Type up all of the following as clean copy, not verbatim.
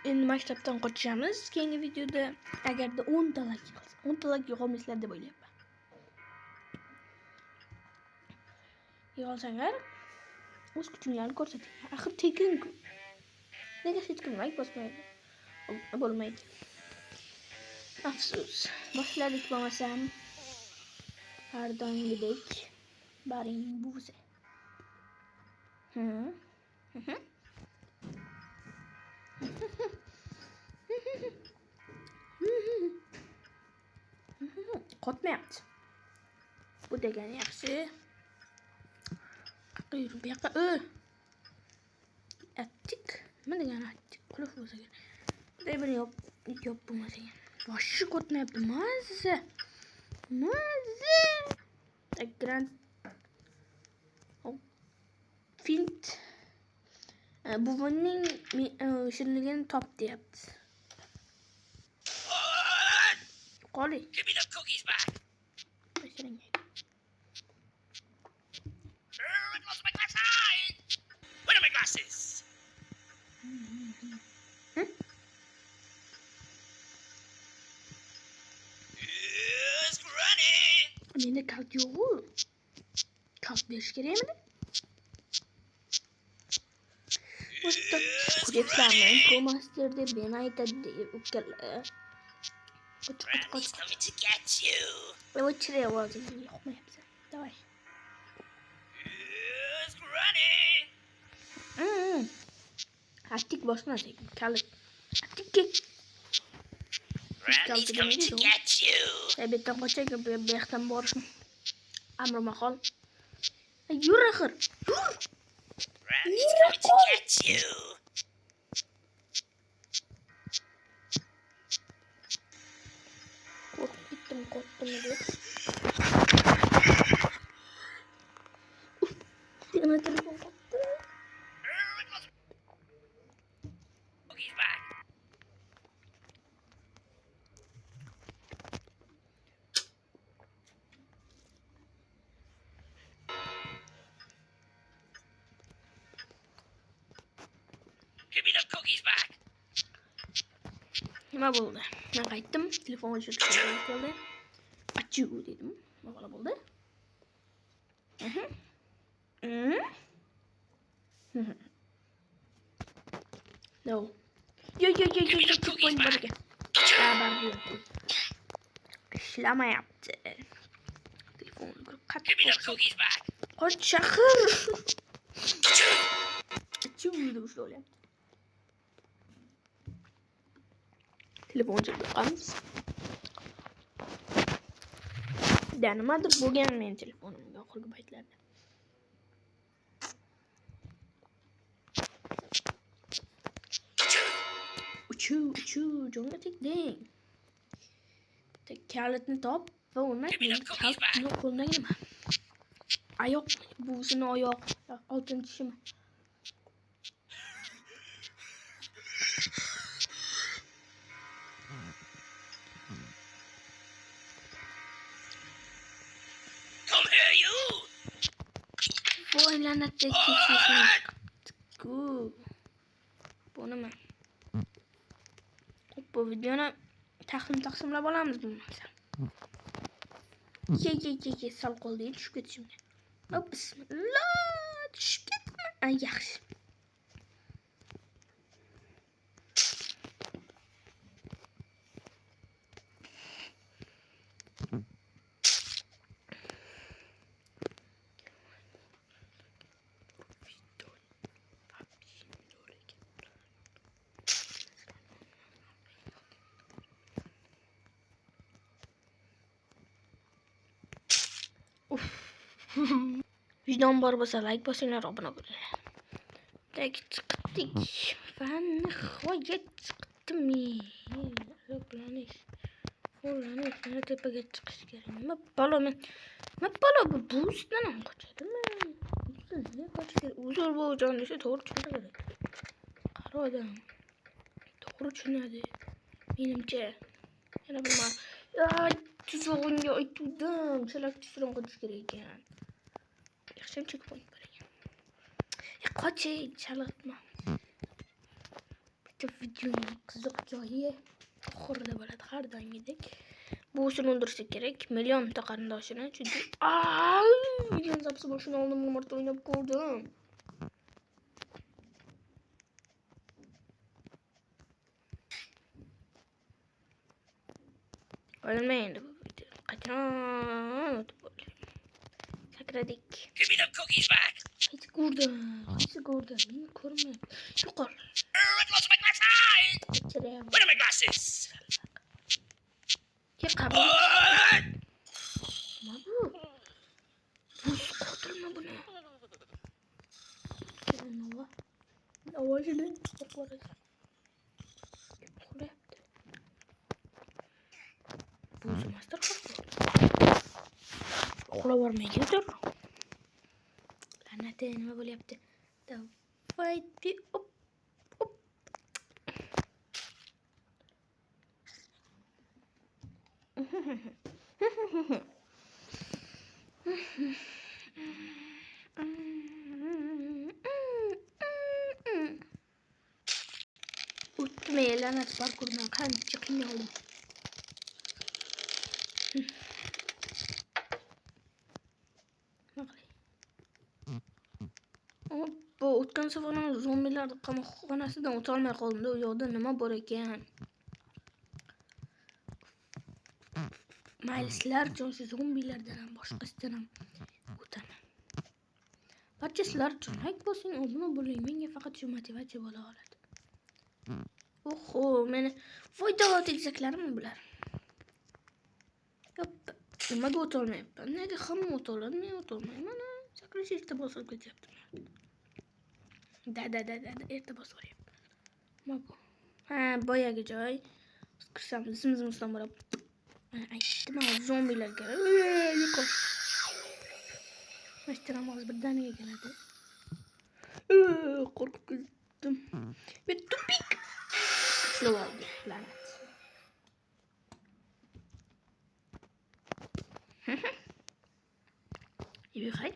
Endi maktabdan qochamiz. Keyingi videoda agarda 10 ta like qilsa, 10 ta like yig'olmaysizlar deb o'ylayapman. Yig'olsanglar o'z kuchinglarni ko'rsating. Axir tekin-ku. Nega hech kim like bosmaydi? Bo'lmaydi. Afsus. Boshladik bo'lmasam. Har doimgidek baring buzi. Qotmayapti. Bu degani yaxshi. Yur bu yoqqa. Attik. Nima degani attik? Qulf bo'lsa kerak. Bunday bir yop bo'lmasa kerak. Boshi qotmayapti. Mazza. Grand Fint buvining shirinligini top deyapti. Qoli. Give me the cookies back. I lost my glasses. Where are my glasses? Yes, Granny. Menda kalt yo'q-ku. Kalt berish kerakmi? Kuryapsizlarmi? Promaster deb meni aytadi ukalar. Granny's coming to get you. O'chirey ovozingni yoqmayapsan. Davay. Yes, Granny. Attik bosmasak. Kalit. Attikka. Granny's coming to get you. Tabiatdan qochak, bu yoqdan borishim. Amri mahol. Yur axir. Granny's coming to get you. Qo'rqdim deb. Yana telefon qotdi. Cookies back. Give me the cookies back. Nima bo'ldi? Men qaytdim. Telefon o'chirib keldi. Achu dedim. Nima bo'ldi? No. Yo. Telefon boriga. Bardi. İşlamayapti. Telefon Give me the cookies back. Qoch shahar. Achu deb ushlayapti. Telefon chiqamiz. Nimadir bo'lgan men telefonimga oxirgi paytlarda. Uchu, jonga tegding. Kalitni top va uni kalitni qo'ldan nima? Oyoq, buvsini oyoq, oltin tishimi? Come here, you. Voylanatda ketishim. Bu nima? Bu videoni taqsimlab olamiz bo'lmasa. Ye, sal qoldi, tushib ketishimga. Bismillah, tushib ketdim. Yaxshi. Vijdon bor bo'lsa like bosinglar, obuna bo'linglar. Chiqdik. Va nihoyat chiqdim. Yo'qlanish. Yana tepaga chiqish kerak. Nima balo bu boostdan ham qochadimi? Nega qochish kerak? Uzr bo'lgan desa to'g'ri tushunsa kerak. Qaro odam. To'g'ri tushunadi. Menimcha. Yana bilmayman. Tuzog'imga aytdim. Chalak tushirib qo'yish kerak ekan. Yaxshi checkpoint bor ekan. Qoching, chalg'itma. işte videonun qiziq joyi oxirida bo'ladi har doimgidek. Buvisini o'ldirishlik kerak. Millionta qarindoshini. Chunki videoning zapisi boshini oldimga marta o'ynab ko'rdim. Ölmeyin bu video. Qachon o'tib bo'ldi. Sakradik. Give me the cookies back. Hech ko'rdim. Men ko'rmayman. Yuqor. I've lost my glasses. Kechirayam. Where are my glasses? Ke qabul. What? Nima bu? Buz qotilmi buni? Nima? Ovozini qo'rqib. Qo'rqyapti. Buz master qo'rqib. Uxlab olmaydi-dir. Lanat, nima bo'lyapti? Davay, op. O'tmay lanat parkurdan qancha qiynaldim. Bu o'tgan safar zombilar qamoqxonasidan o'ta olmay qoldim-da, u yoqda nima bor ekan? Mayli, sizlar uchun shu zombilardan ham boshqasidan ham o'taman. Barcha sizlar uchun like bosing, obuna bo'ling. Menga faqat shu motivatsiya bo'la oladi. Oho, meni foydali tegizaklarimi bular? Yo'q, nimaga o'ta olmayapman? Nega hamma o'ta oladi, men o'ta olmayman? Sakrashishda bosib ketyapti. Da, erta bosib olyapman. Nima bu? Ha, boyagi joy. Kirsam, zim-zimdan borib. Aytdim, zombilar keladi. Yo'q. Mashtaram hozir birdaniga keladi. Qo'rqib ketdim. Bir tupik. Shular oldi, lanat. İyi hay.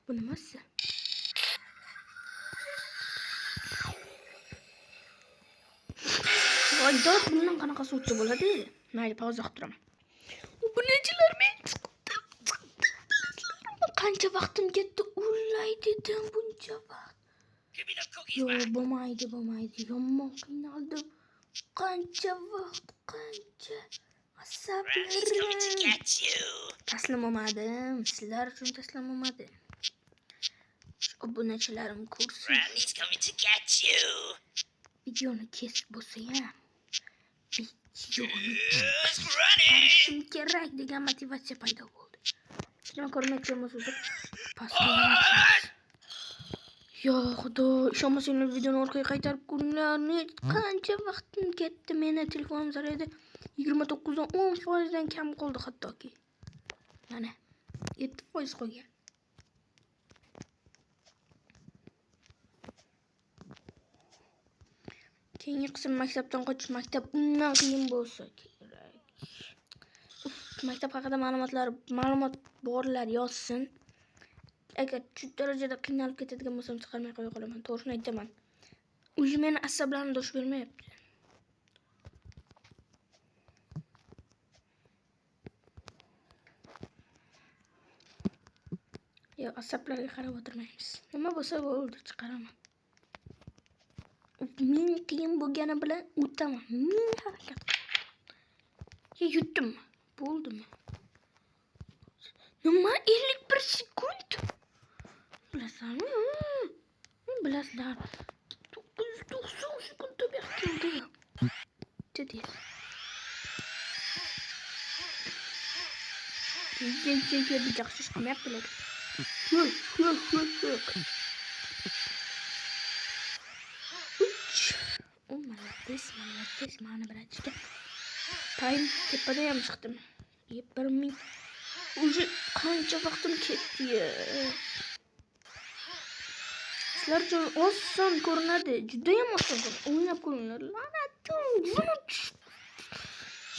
Bu nimasi? Voy, dod, bundan qanaqa suvchi bo'ladi? Mayli, pauza qilib turaman. Bu nechilar men chiqdim. Qancha vaqtim ketdi? Ullay dedim buncha vaqt. Give me the cookies Yo, back. bo'lmaydi. Yomon qiynaldim. Qancha vaqt, qancha Randy's coming to asablarim. get you. Taslim olmadim. Sizlar uchun taslim olmadim. Obunachilarim ko'rsin. Randy's coming to get you. Videoni kesib bo'lsa ham videoni Just running. chiqarishim kerak degan motivatsiya paydo bo'ldi. Nima ko'rmoqchi bo'lsangiz pastga. Yo, xudo, ishonmasanglar videoni orqaga qaytarib ko'ringlar. Qancha vaqtim ketdi? Meni telefonim zaradi 29 dan 10% dan kam qoldi hattoki. Mana 7% qolgan. Keyingi qism maktabdan qochish. Maktab undan qiyin bo'lsa kerak. Maktab haqida ma'lumot borlar yozsin. Agar shu darajada qiynalib ketadigan bo'lsam chiqarmay qo'ya qolaman. To'g'risini aytaman. O'zi meni asablarimni dosh bermayapti. Yo, asablarga qarab o'tirmaymiz. Nima bo'lsa bo'ldi, chiqaraman. Men qiyin bo'lgani bilan o'taman. Men harakat qilaman. Yutdimmi? Bo'ldimi? Nima 51 sekund? Bilasizmi? Bilasizlar. 990 sekundda bekildi. Dedi. Keyin bir yaxshi ish qilmayaptilar. Malates, mana bratchka. Time tepada ham chiqdim. 1000 уже qancha vaqtim ketdi. Sizlar uchun oson ko'rinadi. Juda ham oson. O'ynab ko'ringlar. La'natim,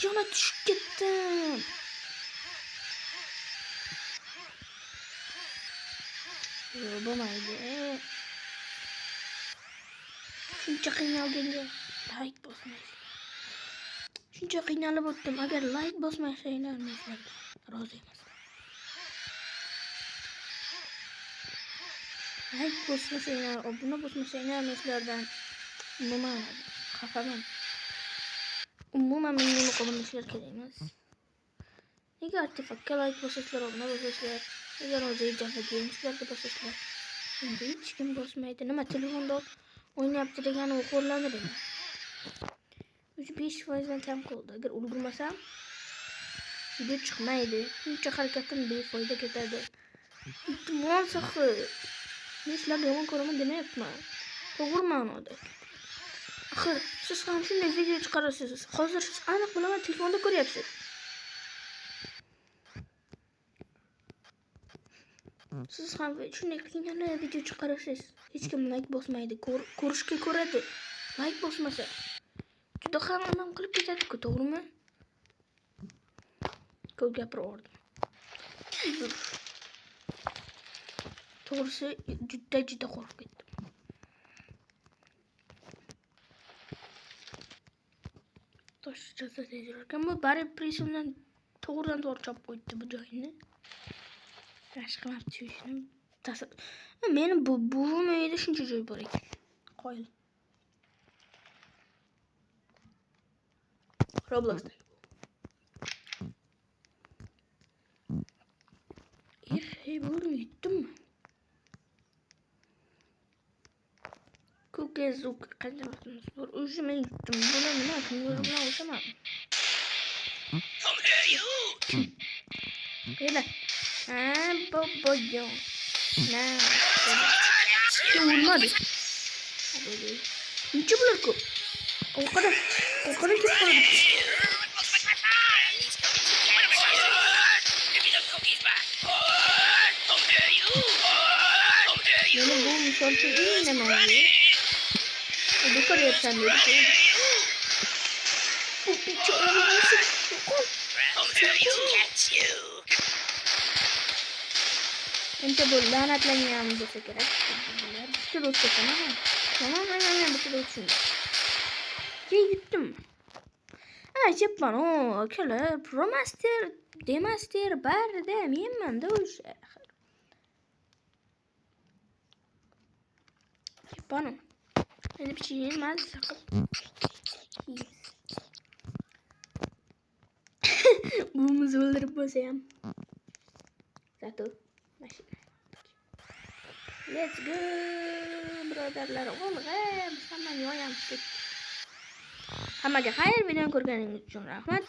yana tushib ketdim. Bo'lmaydi. Shuncha qiynalganga like bosmaysiz. Shuncha qiynalib o'tdim. Agar like bosmasanglar men sizlarga rozi emasman. Like bosmasanglar, obuna bosmasanglar men sizlardan umuman xafaman. Umuman menga muqobilishlar kerak emas. Nega artefakka like bosasizlar, obuna bosasizlar, nega rozi jamligingizlarga bosasizlar? Endi hech kim bosmaydi. Nima telefonda o'ynayapti degan o'qirlanadi. 5% dan kam qoldi. Agar ulgurmasam video chiqmaydi. Shuncha harakatim befoyda ketadi. Iltimos axir. Men sizlarga yomon ko'raman demayapman. To'g'ri ma'noda. Axir siz ham shunday video chiqarasiz. Hozir siz aniq bilaman telefonda ko'ryapsiz. Siz ham shunday qiynalib video chiqarasiz. Hech kim like bosmaydi. Ko'rishga ko'radi. Like bosmasa juda ham alam qilib ketadi-ku, to'g'rimi? Ko'p gapiraverdim. To'g'risi juda qo'rqib ketdim. Tosh jasad ekan bu bari prisondan to'g'ridan to'g'ri chopib qo'ydi bu joyini. Yaxshi qilibdi ishni. Meni buvim uyida shuncha joy bor ekan. Qo'yil. Roblox'da. Hey bunu yuttum mu? Kukezuk qancha vaqtimiz bor? O'zim yutdim. Buni nima qilib olsam? Come here, you! Kela. Boboyo. Na. Olmadı. Niçe bularku? O kadar çok kaldı. Benim bu misafir değil mi abi? Bu kadar sen de. Bu biçare nasıl? Önce bu lanetlenmeyen bu fikre. Bitti dostum tamam. Tamam ben bitti dostum. Yuttum. Acaba o köle promaster demaster barda men de o'sha. Bana. Öyle bir şey yemez sakın. Bumuzu öldürüp bozayım. Satu. Masih. Let's go, brotherlar. Oğlum, sama yoyam. Hammaga xayr, videoni ko'rganingiz uchun rahmat.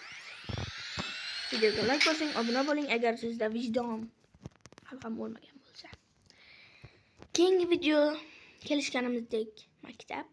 Videoga like bosing, obuna bo'ling agar sizda vijdon halqam bo'lmagan bo'lsa. Keyingi video kelishganimizdek maktab